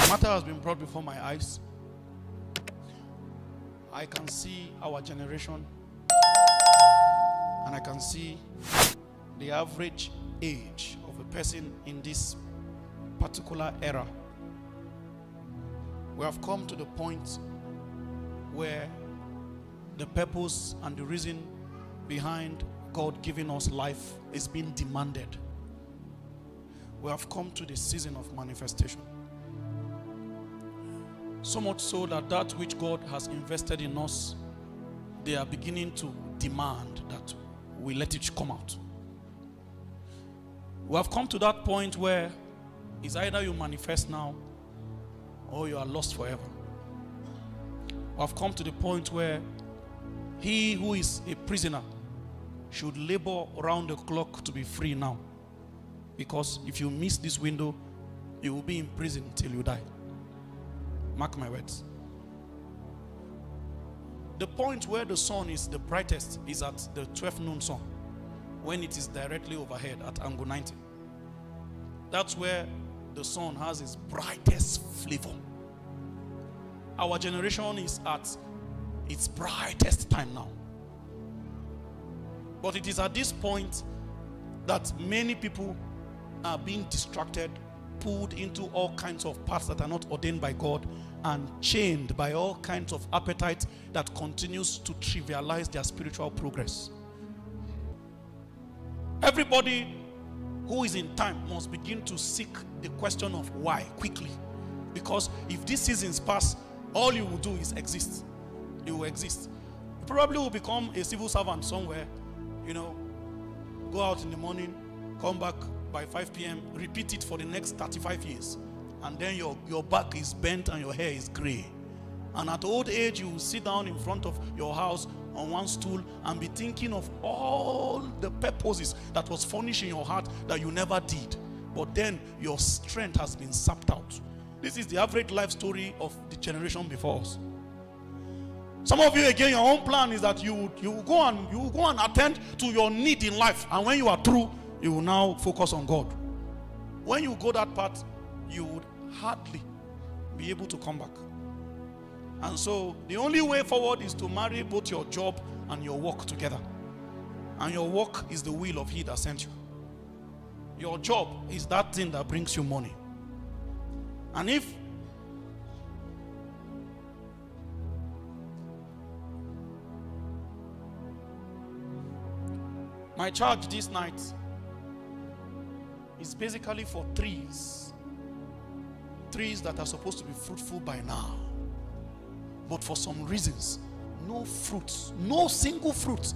matter has been brought before my eyes. I can see our generation, and I can see the average age of a person in this particular era. We have come to the point where the purpose and the reason behind God giving us life is being demanded. We have come to the season of manifestation. So much so that which God has invested in us, they are beginning to demand that we let it come out. We have come to that point where it's either you manifest now or you are lost forever. We have come to the point where he who is a prisoner should labor around the clock to be free now. Because if you miss this window, you will be in prison till you die. Mark my words. The point where the sun is the brightest is at the 12 noon sun, when it is directly overhead at angle 90. That's where the sun has its brightest flavor. Our generation is at its brightest time now. But it is at this point that many people are being distracted, pulled into all kinds of paths that are not ordained by God, and chained by all kinds of appetite that continues to trivialize their spiritual progress. Everybody who is in time must begin to seek the question of why quickly. Because if these seasons pass, all you will do is exist. You will exist. You probably will become a civil servant somewhere, go out in the morning, come back by 5 p.m., repeat it for the next 35 years. And then your back is bent and your hair is gray. And at old age, you will sit down in front of your house on one stool and be thinking of all the purposes that was furnished in your heart that you never did. But then your strength has been sapped out. This is the average life story of the generation before us. Some of you, again, your own plan is that you will go and attend to your need in life. And when you are through, you will now focus on God. When you go that path, you would hardly be able to come back. And so the only way forward is to marry both your job and your work together. And your work is the will of He that sent you. Your job is that thing that brings you money. And if my charge this night is basically for trees that are supposed to be fruitful by now, but for some reasons no fruits, no single fruit,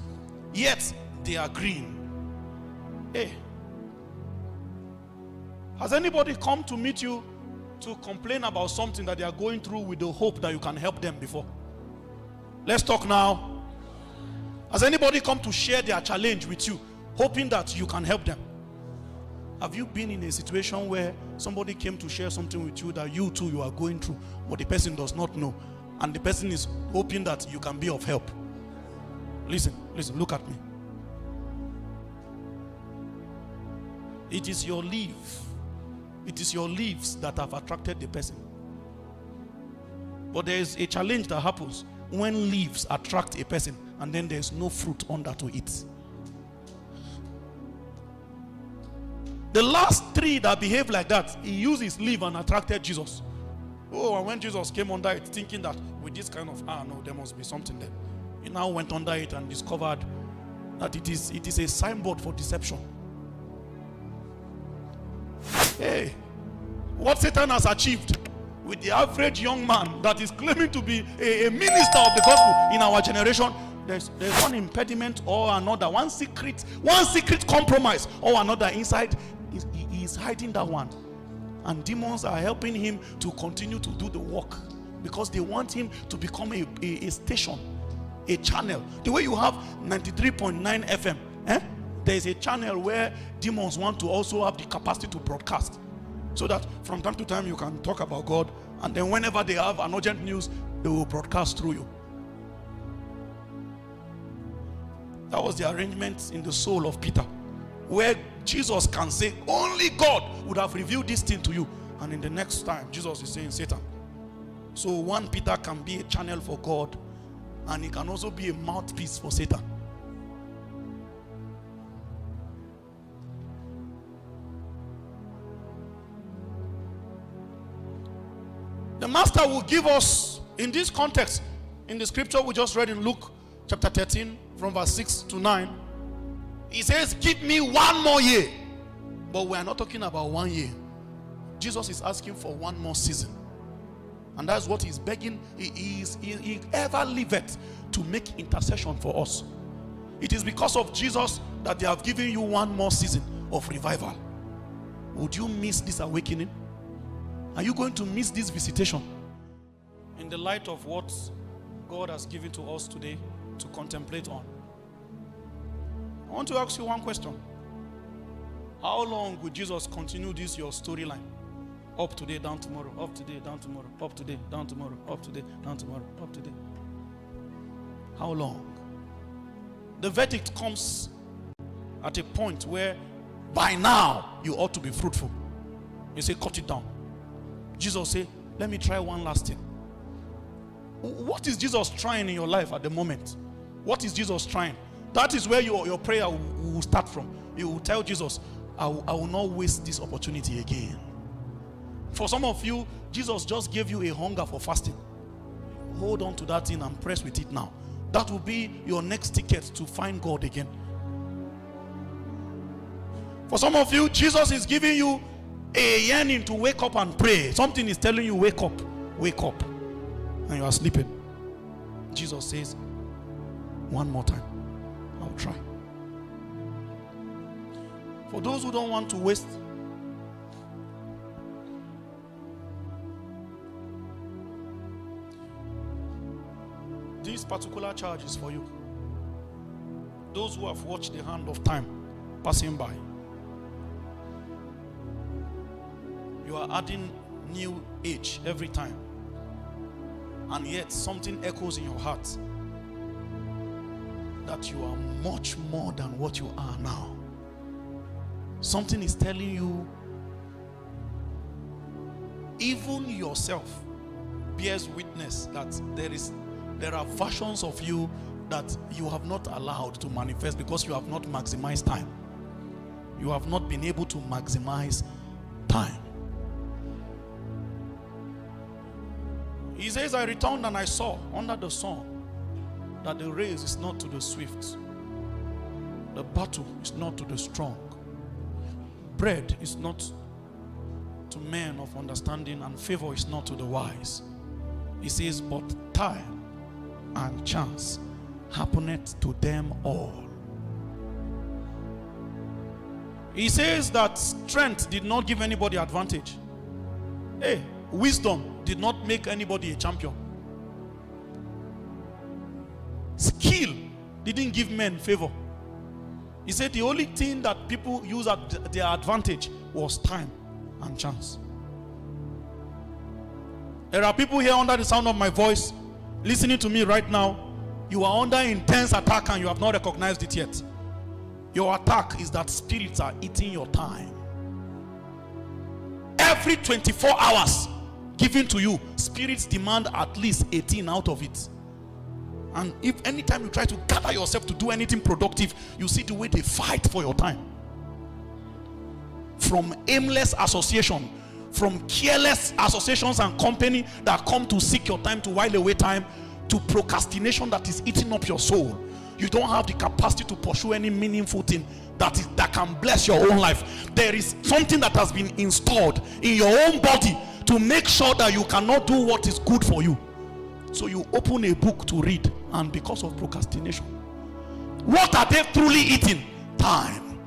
yet they are green. Hey, has anybody come to meet you to complain about something that they are going through with the hope that you can help them before? Let's talk now. Has anybody come to share their challenge with you, hoping that you can help them? Have you been in a situation where somebody came to share something with you that you too you are going through, but the person does not know, and the person is hoping that you can be of help? Listen, look at me. It is your leaf. It is your leaves that have attracted the person. But there is a challenge that happens when leaves attract a person and then there is no fruit under to eat. The last tree that behaved like that, he used his leaf and attracted Jesus. Oh, and when Jesus came under it, thinking that with this kind of, no, there must be something there. He now went under it and discovered that it is a signboard for deception. Hey, what Satan has achieved with the average young man that is claiming to be a minister of the gospel in our generation, there's one impediment or another, one secret compromise or another inside. He is hiding that one, and demons are helping him to continue to do the work because they want him to become a station, a channel. The way you have 93.9 FM, there is a channel where demons want to also have the capacity to broadcast, so that from time to time you can talk about God, and then whenever they have an urgent news, they will broadcast through you. That was the arrangement in the soul of Peter, where Jesus can say only God would have revealed this thing to you, And in the next time, Jesus is saying, Satan. So 1 Peter can be a channel for God, and it can also be a mouthpiece for Satan. The master will give us, in this context, in the scripture we just read in Luke chapter 13 from verse 6 to 9, he says, give me 1 more year. But we are not talking about 1 year. Jesus is asking for 1 more season. And that's what he's begging. He ever liveth to make intercession for us. It is because of Jesus that they have given you 1 more season of revival. Would you miss this awakening? Are you going to miss this visitation? In the light of what God has given to us today to contemplate on, I want to ask you one question. How long will Jesus continue this your storyline? Up today, down tomorrow, up today, down tomorrow, up today, down tomorrow, up today, down tomorrow, up today. How long? The verdict comes at a point where by now you ought to be fruitful. You say, cut it down. Jesus say, let me try one last thing. What is Jesus trying in your life at the moment? What is Jesus trying? That is where your prayer will start from. You will tell Jesus, I will not waste this opportunity again. For some of you, Jesus just gave you a hunger for fasting. Hold on to that thing and press with it now. That will be your next ticket to find God again. For some of you, Jesus is giving you a yearning to wake up and pray. Something is telling you, wake up, and you are sleeping. Jesus says, 1 more time, I'll try. For those who don't want to waste, this particular charge is for you. Those who have watched the hand of time passing by. You are adding new age every time, and yet something echoes in your heart that you are much more than what you are now. Something is telling you, even yourself bears witness that there are versions of you that you have not allowed to manifest because you have not maximized time. You have not been able to maximize time. He says, I returned and I saw under the sun that the race is not to the swift. The battle is not to the strong. Bread is not to men of understanding, and favor is not to the wise. He says, but time and chance happeneth to them all. He says that strength did not give anybody advantage. Hey, wisdom did not make anybody a champion. Skill didn't give men favor. He said the only thing that people use at their advantage was time and chance. There are people here under the sound of my voice listening to me right now. You are under intense attack and you have not recognized it yet. Your attack is that spirits are eating your time. Every 24 hours given to you, spirits demand at least 18 out of it. And if anytime you try to gather yourself to do anything productive, you see the way they fight for your time. From aimless association, from careless associations and company that come to seek your time, to while away time, to procrastination that is eating up your soul. You don't have the capacity to pursue any meaningful thing that can bless your own life. There is something that has been installed in your own body to make sure that you cannot do what is good for you. So you open a book to read, and because of procrastination, what are they truly eating? Time.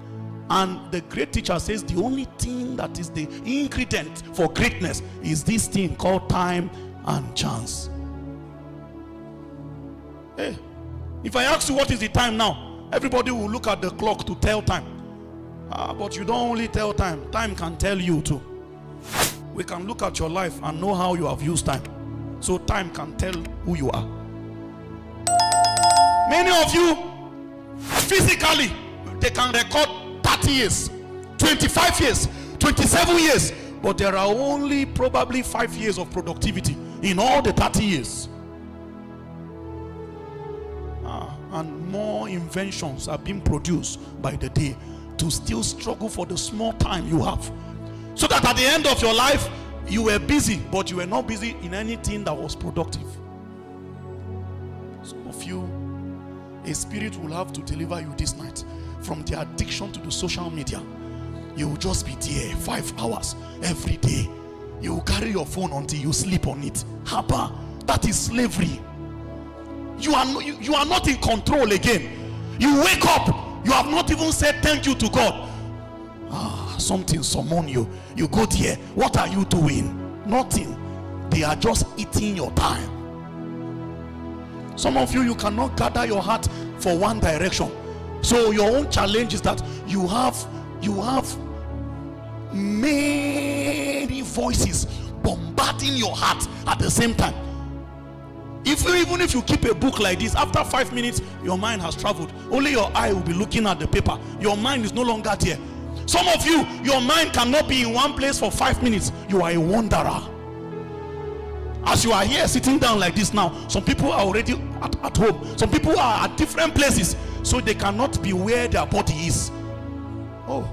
And the great teacher says the only thing that is the ingredient for greatness is this thing called time and chance. Hey, if I ask you what is the time now, everybody will look at the clock to tell time. But you don't only tell time, time can tell you too. We can look at your life and know how you have used time. So time can tell who you are. Many of you, physically, they can record 30 years, 25 years, 27 years. But there are only probably 5 years of productivity in all the 30 years. And more inventions are being produced by the day to still struggle for the small time you have. So that at the end of your life, you were busy, but you were not busy in anything that was productive. Some of you, a spirit will have to deliver you this night from the addiction to the social media. You will just be there 5 hours every day. You will carry your phone until you sleep on it. Haba, that is slavery. You are not in control again. You wake up, you have not even said thank you to God. Something summon you. You go there. What are you doing? Nothing. They are just eating your time. Some of you cannot gather your heart for one direction. So your own challenge is that you have many voices bombarding your heart at the same time. Even if you keep a book like this, after 5 minutes your mind has traveled. Only your eye will be looking at the paper. Your mind is no longer there. Some of you, your mind cannot be in one place for 5 minutes. You are a wanderer. As you are here sitting down like this now, some people are already at home. Some people are at different places, so they cannot be where their body is. Oh,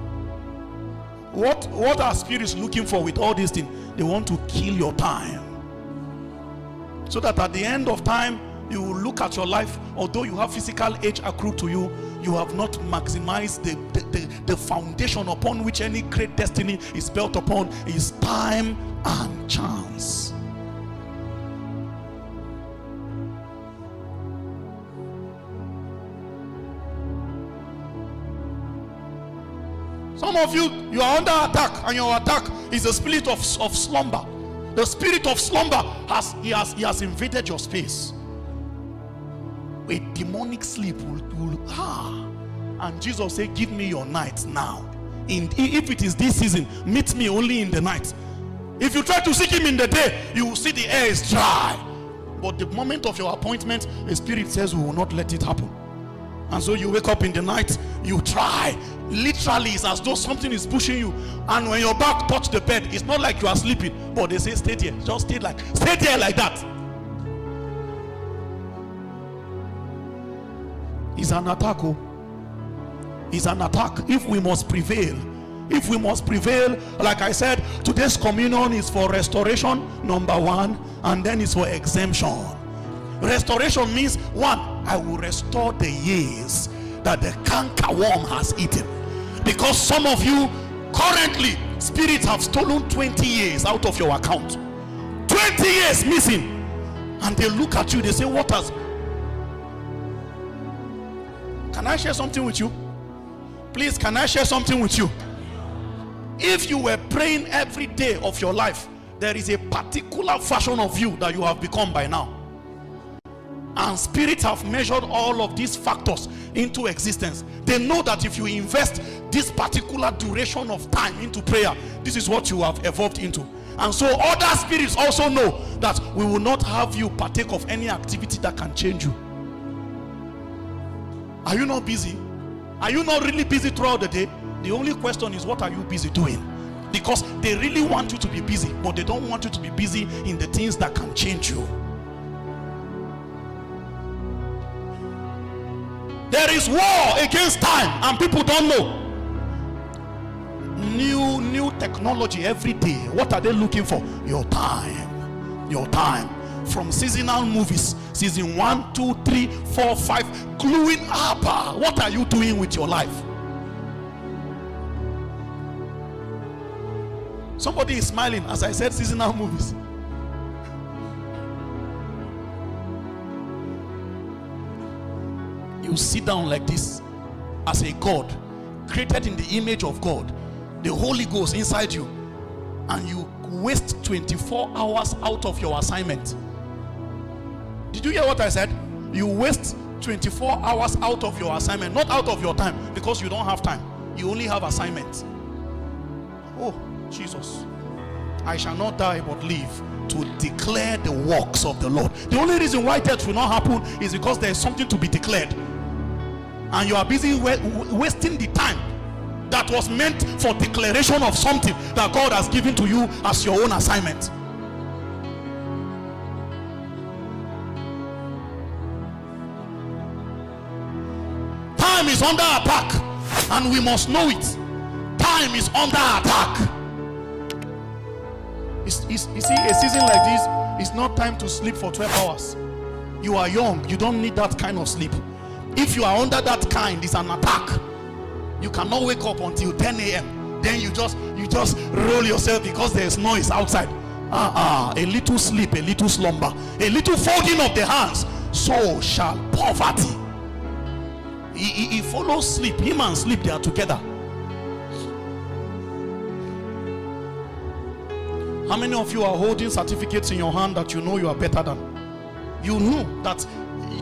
what are spirits looking for with all these things? They want to kill your time, so that at the end of time you will look at your life. Although you have physical age accrued to you, you have not maximized the foundation upon which any great destiny is built upon, is time and chance. Some of you are under attack, and your attack is the spirit of slumber. The spirit of slumber has invaded your space. A demonic sleep will and Jesus said, give me your night now. If it is this season, meet me only in the night. If you try to seek him in the day, you will see the air is dry. But the moment of your appointment, the spirit says we will not let it happen. And so you wake up in the night, you try. Literally, it's as though something is pushing you. And when your back touches the bed, it's not like you are sleeping, but they say stay there. Just stay there like that. It's an attack. It's an attack. If we must prevail, like I said, today's communion is for restoration, number 1, and then it's for exemption. Restoration means 1, I will restore the years that the cankerworm has eaten. Because some of you currently, spirits have stolen 20 years out of your account. 20 years missing. And they look at you, they say, what has... Can I share something with you? Please, can I share something with you? If you were praying every day of your life, there is a particular version of you that you have become by now. And spirits have measured all of these factors into existence. They know that if you invest this particular duration of time into prayer, this is what you have evolved into. And so other spirits also know that we will not have you partake of any activity that can change you. Are you not busy? Are you not really busy throughout the day? The only question is, what are you busy doing? Because they really want you to be busy, but they don't want you to be busy in the things that can change you. There is war against time, and people don't know. New technology every day. What are they looking for? Your time. Your time. From seasonal movies, season 1, 2, 3, 4, 5, gluing up. What are you doing with your life? Somebody is smiling as I said seasonal movies. You sit down like this as a God, created in the image of God, the Holy Ghost inside you, and you waste 24 hours out of your assignment. Did you hear what I said? You waste 24 hours out of your assignment, not out of your time, because you don't have time. You only have assignment. Oh, Jesus. I shall not die but live to declare the works of the Lord. The only reason why death will not happen is because there is something to be declared. And you are busy wasting the time that was meant for declaration of something that God has given to you as your own assignment. Time is under attack, and we must know it. Time is under attack. You see, a season like this is not time to sleep for 12 hours. You are young, you don't need that kind of sleep. If you are under that kind, it's an attack. You cannot wake up until 10 a.m. Then you just roll yourself because there is noise outside. A little sleep, a little slumber, a little folding of the hands, so shall poverty. He follows sleep. Him and sleep, they are together. How many of you are holding certificates in your hand that you know you are better than? You know that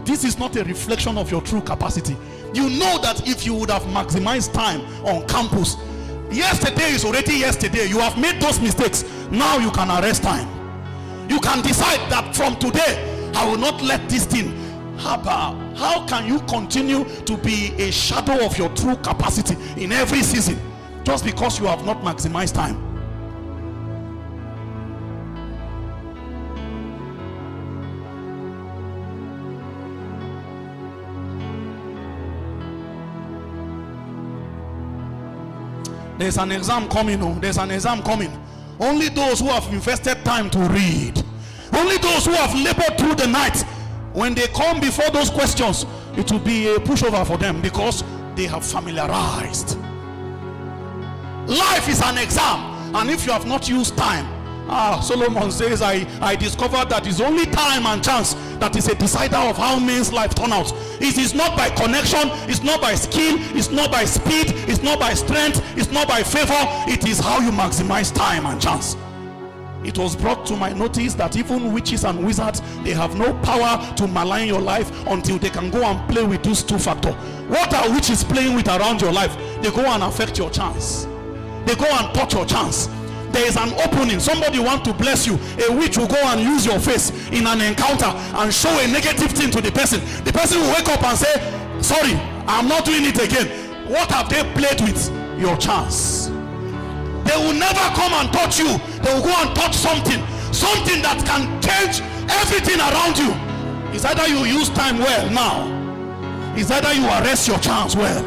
this is not a reflection of your true capacity. You know that if you would have maximized time on campus, yesterday is already yesterday. You have made those mistakes. Now you can arrest time. You can decide that from today, I will not let this thing happen. How can you continue to be a shadow of your true capacity in every season just because you have not maximized time? There's an exam coming. Oh, there's an exam coming. Only those who have invested time to read, only those who have labored through the night, when they come before those questions, it will be a pushover for them because they have familiarized. Life is an exam, and if you have not used time, Solomon says, I discovered that it's only time and chance that is a decider of how men's life turn out. It is not by connection, it's not by skill, it's not by speed, it's not by strength, it's not by favor. It is how you maximize time and chance. It was brought to my notice that even witches and wizards, they have no power to malign your life until they can go and play with those two factors. What are witches playing with around your life? They go and affect your chance. They go and touch your chance. There is an opening. Somebody want to bless you. A witch will go and use your face in an encounter and show a negative thing to the person. The person will wake up and say, sorry, I'm not doing it again. What have they played with? Your chance. They will never come and touch you. They will go and touch something that can change everything around you. It's either you use time well now, it's either you arrest your chance well.